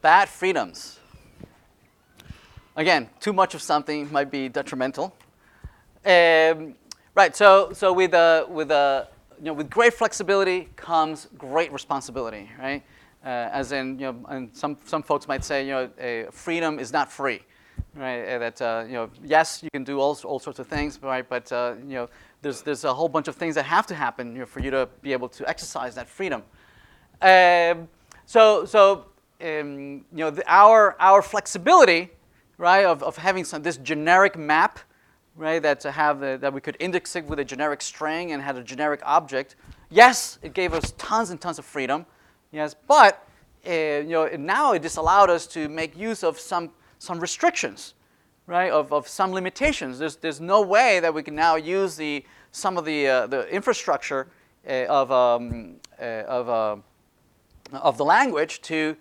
bad freedoms. Again, too much of something might be detrimental. Right. So with great flexibility comes great responsibility. Right. As in, and some folks might say, freedom is not free. Right. That yes, you can do all sorts of things. Right. But there's a whole bunch of things that have to happen for you to be able to exercise that freedom. Our flexibility, right, of having this generic map, right, that we could index it with a generic string and had a generic object. Yes, it gave us tons and tons of freedom. Yes, but now it disallowed us to make use of some restrictions, right, of some limitations. There's no way that we can now use some of the infrastructure of the language to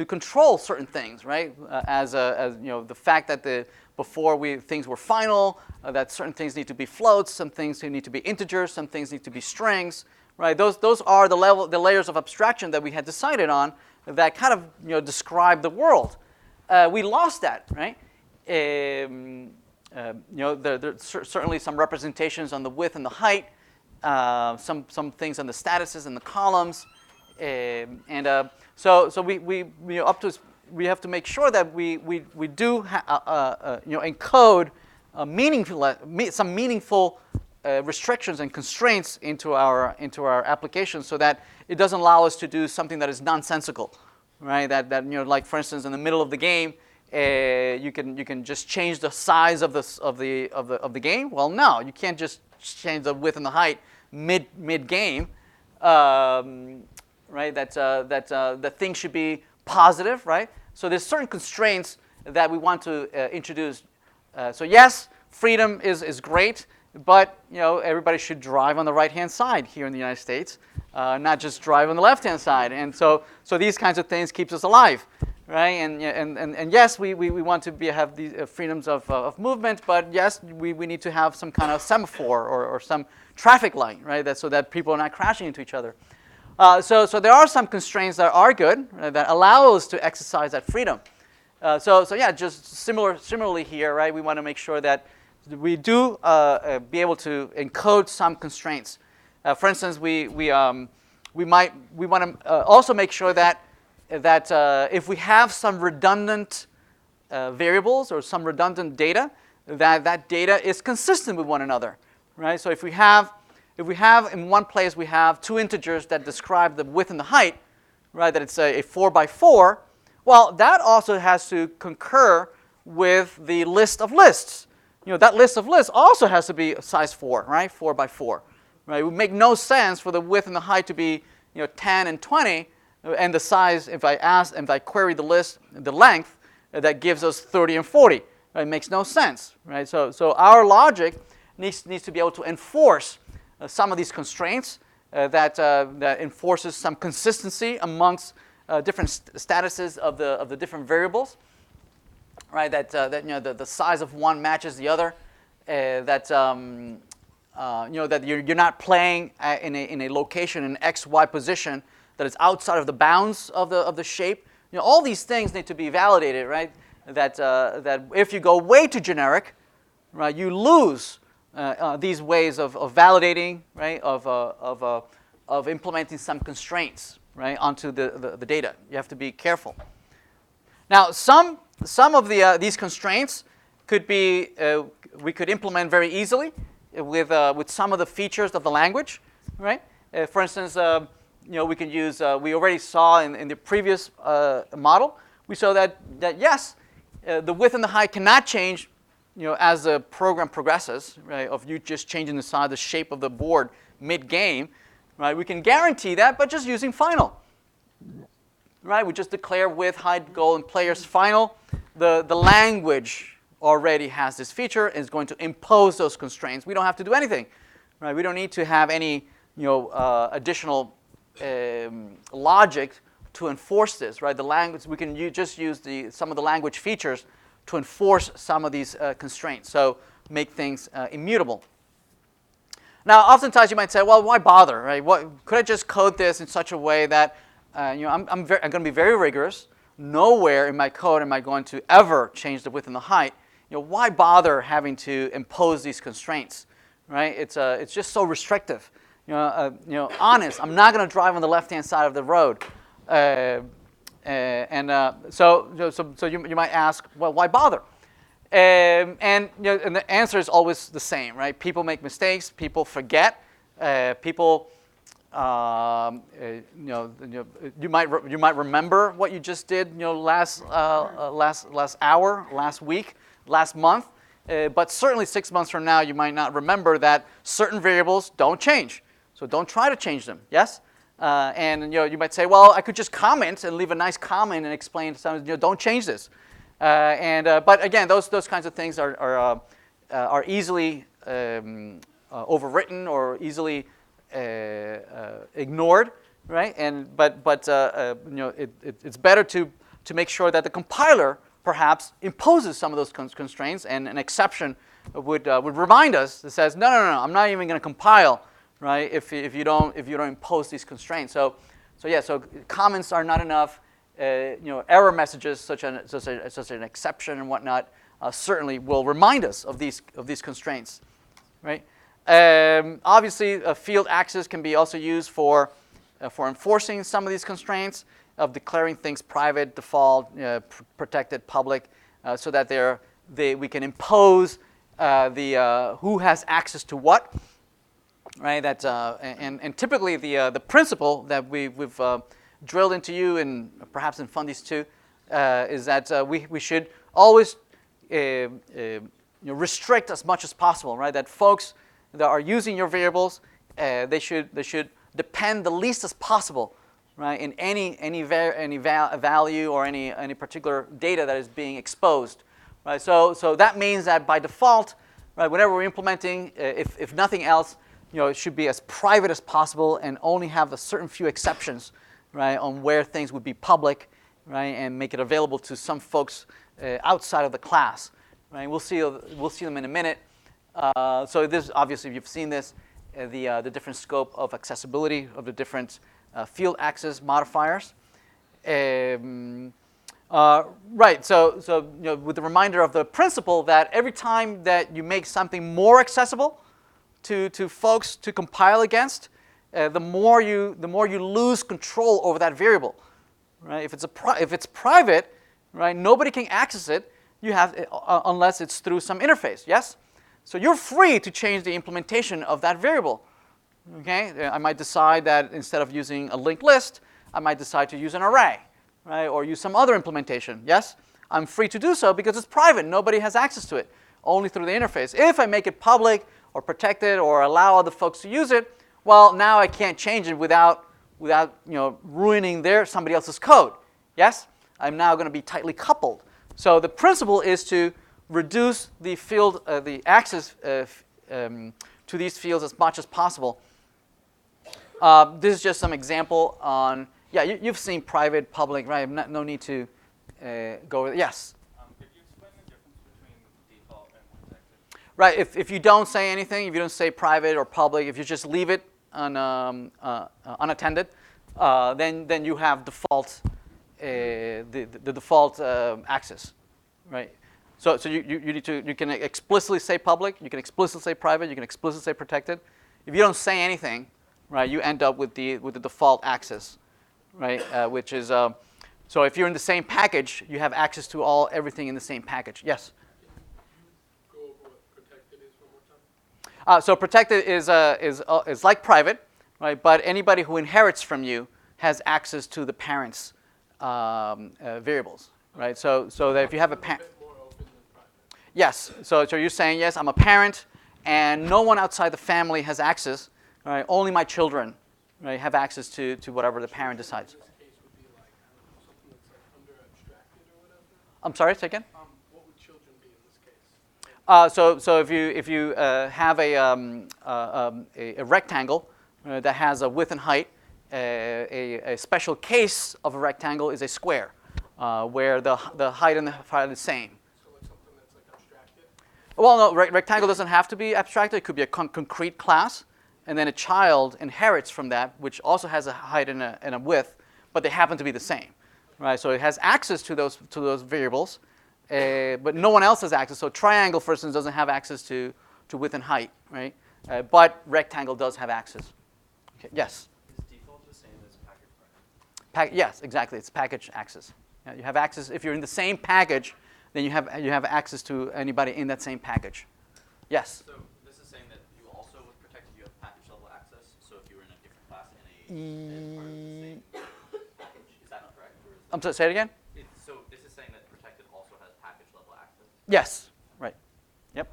control certain things, right? As the fact that before things were final, that certain things need to be floats, some things need to be integers, some things need to be strings, right? Those are the layers of abstraction that we had decided on that kind of describe the world. We lost that, right? There's certainly some representations on the width and the height, some things on the statuses and the columns, so we have to make sure that we do encode some meaningful restrictions and constraints into our application, so that it doesn't allow us to do something that is nonsensical, right? That like for instance in the middle of the game, you can just change the size of the game. Well, no, you can't just change the width and the height mid game. Right? That thing should be positive, right? So there's certain constraints that we want to introduce. So yes, freedom is great, but everybody should drive on the right-hand side here in the United States, not just drive on the left-hand side. And so these kinds of things keeps us alive, right? And yes, we want to have these freedoms of movement, but yes, we need to have some kind of semaphore or some traffic light, right? So that people are not crashing into each other. So there are some constraints that are good, that allow us to exercise that freedom. So yeah, just similarly here, right? We want to make sure that we do be able to encode some constraints. For instance, we want to also make sure that if we have some redundant variables or some redundant data, that data is consistent with one another, right? So if we have in one place we have two integers that describe the width and the height, right? That it's a 4x4. Well, that also has to concur with the list of lists. That list of lists also has to be size 4, right? 4x4, right? It would make no sense for the width and the height to be 10 and 20, and the size, if I query the list, the length, that gives us 30 and 40. Right? It makes no sense, right? So our logic needs to be able to enforce some of these constraints that enforces some consistency amongst different statuses of the different variables, right? That the size of one matches the other, that you're not playing in a location in XY position that is outside of the bounds of the shape. All these things need to be validated, right? That if you go way too generic, right, you lose these ways of validating, right, of implementing some constraints, right, onto the data. You have to be careful. Now, some of these constraints could be we could implement very easily with some of the features of the language, right? For instance, we can use. We already saw in the previous model. We saw that yes, the width and the height cannot change, as the program progresses, right? Of you just changing the size, the shape of the board mid-game, right? We can guarantee that, but just using final, right? We just declare width, height, goal, and players final. The language already has this feature and is going to impose those constraints. We don't have to do anything, right? We don't need to have any, additional logic to enforce this, right? The language, we can just use some of the language features to enforce some of these constraints, so make things immutable. Now, oftentimes you might say, well, why bother, right? Could I just code this in such a way that I'm going to be very rigorous, nowhere in my code am I going to ever change the width and the height. Why bother having to impose these constraints, right? It's just so restrictive. Honest, I'm not going to drive on the left-hand side of the road. So you might ask, well, why bother? And the answer is always the same, right? People make mistakes. People forget. People, you might remember what you just did, last hour, last week, last month. But certainly 6 months from now, you might not remember that certain variables don't change. So don't try to change them. Yes. And you might say, well, I could just comment and leave a nice comment and explain something. Don't change this. But again, those kinds of things are easily overwritten or easily ignored, right? It's better to make sure that the compiler perhaps imposes some of those constraints, and an exception would remind us that says, no, I'm not even going to compile, right? If you don't impose these constraints. So comments are not enough. Error messages such as an exception and whatnot certainly will remind us of these constraints, right? Obviously, a field access can be also used for enforcing some of these constraints, of declaring things private, default, protected, public, so that we can impose who has access to what, right? And typically the principle that we've drilled into you, and perhaps in Fundis too, is that we should always restrict as much as possible, right? That folks that are using your variables, they should depend the least as possible, right, in any value or any particular data that is being exposed, right? So that means that by default, right, whenever we're implementing, if nothing else, it should be as private as possible and only have a certain few exceptions, right, on where things would be public, right, and make it available to some folks outside of the class, right? We'll see them in a minute. So this, obviously, you've seen this, the different scope of accessibility of the different field access modifiers. Right. So with the reminder of the principle that every time that you make something more accessible to folks to compile against, the more you lose control over that variable, right? If it's private, right, nobody can access it. You have unless it's through some interface. Yes. So you're free to change the implementation of that variable. Okay. I might decide that instead of using a linked list, I might decide to use an array, right, or use some other implementation. Yes. I'm free to do so because it's private. Nobody has access to it, only through the interface. If I make it public or protected or allow other folks to use it, well, now I can't change it without ruining somebody else's code. Yes? I'm now going to be tightly coupled. So the principle is to reduce the field, the access to these fields as much as possible. This is just some example on. Yeah, you've seen private, public, right? No need to go over. Yes. Could you explain the difference between default and protected? Right. If you don't say anything, if you don't say private or public, if you just leave it unattended, then you have default the default access, right? So you can explicitly say public, you can explicitly say private, you can explicitly say protected. If you don't say anything, right, you end up with the default access, right? Which is so if you're in the same package, you have access to everything in the same package. Yes. Go over what protected is one more time. So protected is like private, right? But anybody who inherits from you has access to the parent's variables, right? So that if you have a parent, yes. So you're saying, yes, I'm a parent, and no one outside the family has access, right? Only my children, right, have access to whatever the parent decides. This case would be like, I don't know, something that's like under abstracted or whatever. I'm sorry, say again. What would children be in this case? So if you have a rectangle that has a width and height, a special case of a rectangle is a square, where the height and the height are the same. So like something that's like abstracted? Well, no, rectangle doesn't have to be abstracted. It could be a concrete class, and then a child inherits from that, which also has a height and a width, but they happen to be the same. right? So it has access to those variables, but no one else has access. So triangle, for instance, doesn't have access to width and height, right? But rectangle does have access. Okay. Yes. Is default the same as package private? Yes, exactly. It's package access. Yeah, you have access if you're in the same package. Then you have access to anybody in that same package. Yes. So this is saying that you also, with protected, you have package level access. So if you were in a different class in as part of the same package, is that correct? Or is I'm sorry, say it again. so this is saying that protected also has package level access. Yes. Right. Yep.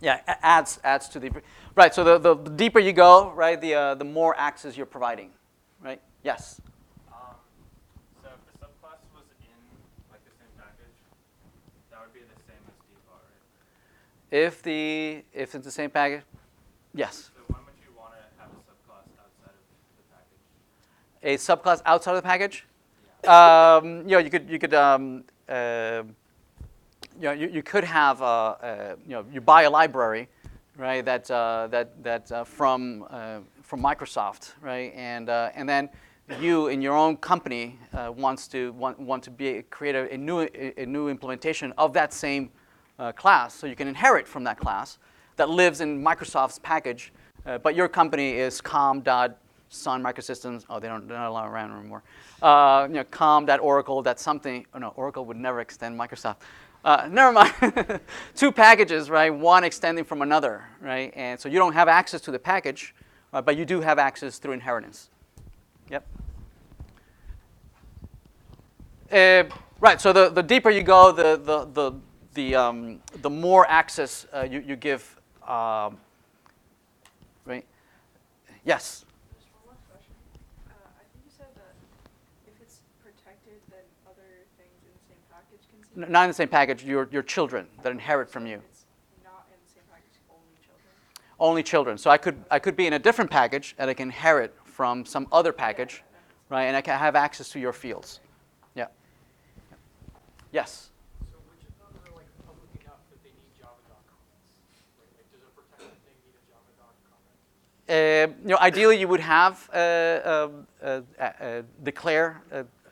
Yeah. Adds to the right. So the deeper you go, right, the more access you're providing, right? Yes. So if the subclass was in like the same package, that would be the same as default, right? If it's the same package, yes. So when would you want to have a subclass outside of the package? A subclass outside of the package. Yeah. You could have you buy a library, right? From Microsoft, right? And then you in your own company want to create a new implementation of that same class, so you can inherit from that class that lives in Microsoft's package, but your company is com.sun microsystems. Oh, they're not allowed around anymore. Com.oracle. That's something. Oh no, Oracle would never extend Microsoft. Never mind. Two packages, right? One extending from another, right? And so you don't have access to the package, but you do have access through inheritance. Yep. Right. So the deeper you go, the more access you give. Right. Yes. Just one more question. I think you said that if it's protected, then other things in the same package can see it. Not in the same package. Your children that inherit from you. It's not in the same package, only children. Only children. So I could be in a different package and I can inherit from some other package, right? And I can have access to your fields. Yeah. Yes. So which of those are like public enough that they need Java.doc comments? Like does a protected thing need a Java.doc comment? Ideally, you would have declare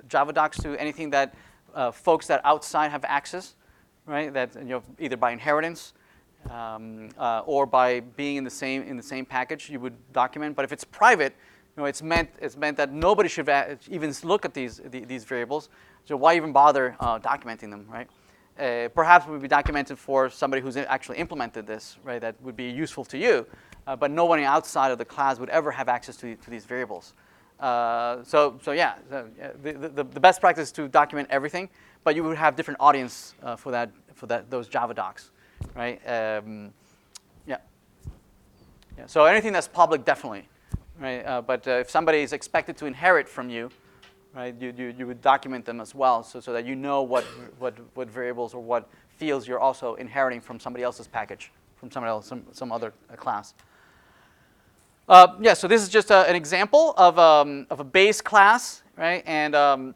Java docs to anything that folks that outside have access, right? That either by inheritance or by being in the same package, you would document. But if it's private, it's meant that nobody should even look at these variables. So why even bother documenting them, right? Perhaps it would be documented for somebody who's actually implemented this, right? That would be useful to you, but no one outside of the class would ever have access to these variables. The best practice is to document everything, but you would have different audience for those Java docs, right? So anything that's public, definitely, right? But if somebody is expected to inherit from you, right, you would document them as well, so that you know what variables or what fields you're also inheriting from somebody else's package, from somebody else, some other class. So this is just an example of a base class, right? And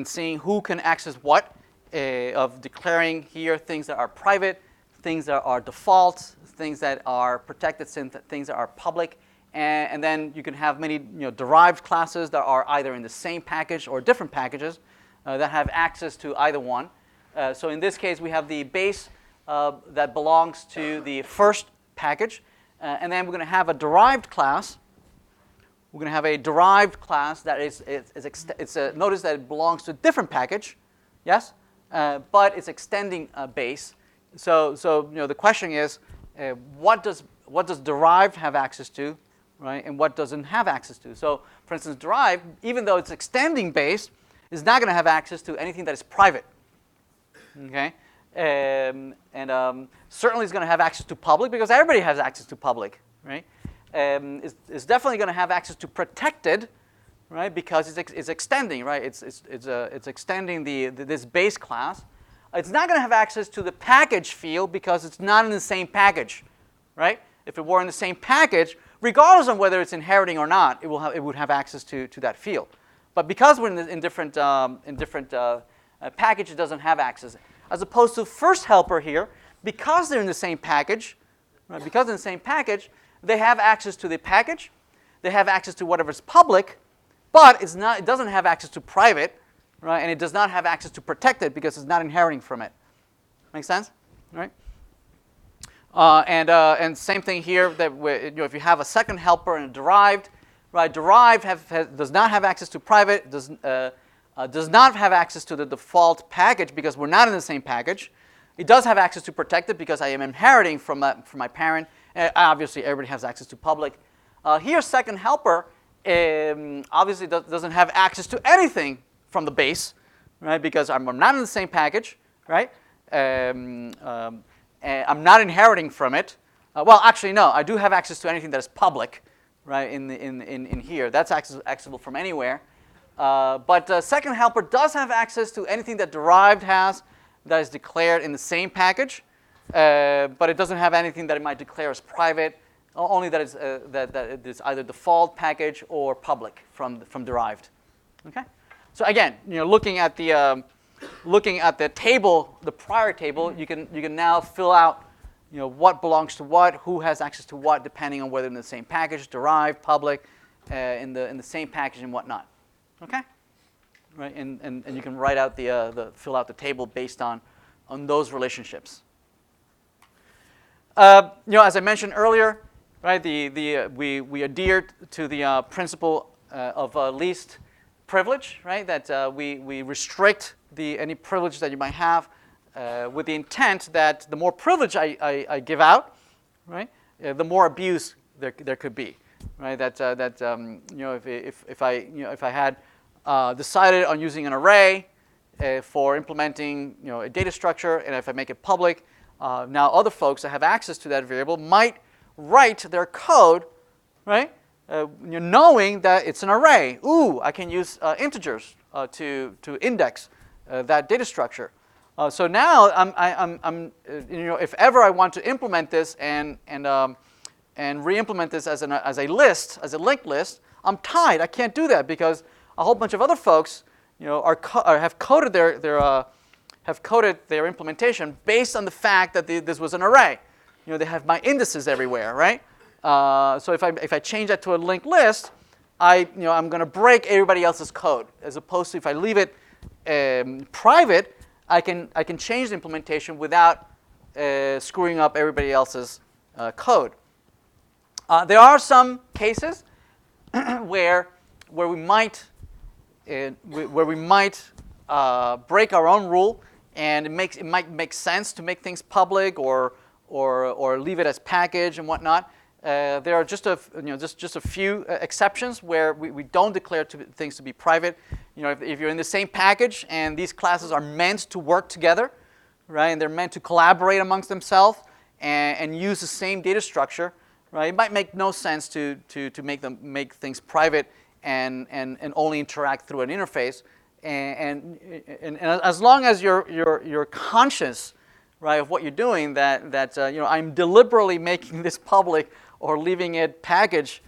seeing who can access what, of declaring here things that are private, things that are default, things that are protected, things that are public, and then you can have many derived classes that are either in the same package or different packages that have access to either one. So in this case, we have the base that belongs to the first package. And then we're going to have a derived class. We're going to have a derived class that notice that it belongs to a different package, yes, but it's extending a base. So the question is, what does derived have access to, right, and what doesn't have access to? So for instance, derived, even though it's extending base, is not going to have access to anything that is private. Okay. Certainly is going to have access to public because everybody has access to public, right? It's definitely going to have access to protected, right? Because it's extending, right? It's extending this base class. It's not going to have access to the package field because it's not in the same package, right? If it were in the same package, regardless of whether it's inheriting or not, it would have access to that field. But because we're in different packages, it doesn't have access. As opposed to first helper here, because they're in the same package, right? Because they're in the same package, they have access to the package, they have access to whatever's public, but it's not, it doesn't have access to private, right? And it does not have access to protected because it's not inheriting from it. Make sense? Right? And same thing here. That if you have a second helper and a derived, right? Derived does not have access to private. Does not have access to the default package because we're not in the same package. It does have access to protected because I am inheriting from my parent. And obviously, everybody has access to public. Here, second helper obviously doesn't have access to anything from the base, right? Because I'm not in the same package, right? And I'm not inheriting from it. Well, actually, no. I do have access to anything that is public, right? In here, that's accessible from anywhere. But second helper does have access to anything that derived has that is declared in the same package, but it doesn't have anything that it might declare as private. Only that it is either default package or public from derived. Okay. So again, looking at the table, the prior table, you can now fill out, what belongs to what, who has access to what, depending on whether in the same package, derived, public, in the same package and whatnot. Okay. Right. And you can write out fill out the table based on those relationships. As I mentioned earlier, right? We adhere to the principle of least privilege, right? That we restrict any privilege that you might have with the intent that the more privilege I give out, right, the more abuse there could be, right? If I had decided on using an array for implementing a data structure, and if I make it public, now other folks that have access to that variable might write their code, right? Knowing that it's an array. Ooh, I can use integers to index that data structure. So now I'm if ever I want to implement this and re-implement this as a list, as a linked list, I'm tied. I can't do that because a whole bunch of other folks, have coded their implementation based on the fact that this was an array. They have my indices everywhere, right? So if I change that to a linked list, I'm going to break everybody else's code. As opposed to if I leave it private, I can change the implementation without screwing up everybody else's code. There are some cases where we might break our own rule, and it might make sense to make things public or leave it as package and whatnot. There are just a few exceptions where we don't declare things to be private. If you're in the same package and these classes are meant to work together, right, and they're meant to collaborate amongst themselves and use the same data structure, right, it might make no sense to make things private and only interact through an interface. And as long as you're conscious, right, of what you're doing, that I'm deliberately making this public or leaving it package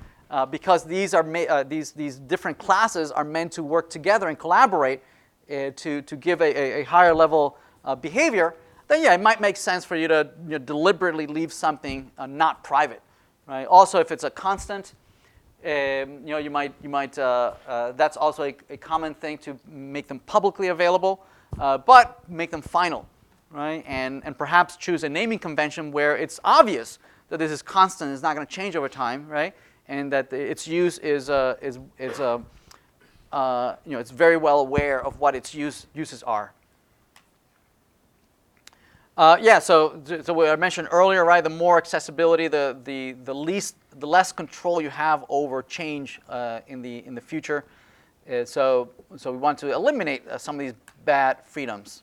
because these different classes are meant to work together and collaborate to give a higher level behavior, then yeah, it might make sense for you to deliberately leave something not private, right? Also, if it's a constant, you might that's also a common thing to make them publicly available, but make them final, right? And perhaps choose a naming convention where it's obvious that this is constant, it's not going to change over time, right? And that its use is it's very well aware of what its uses are. So what I mentioned earlier, right? The more accessibility, the less control you have over change in the future. So we want to eliminate some of these bad freedoms.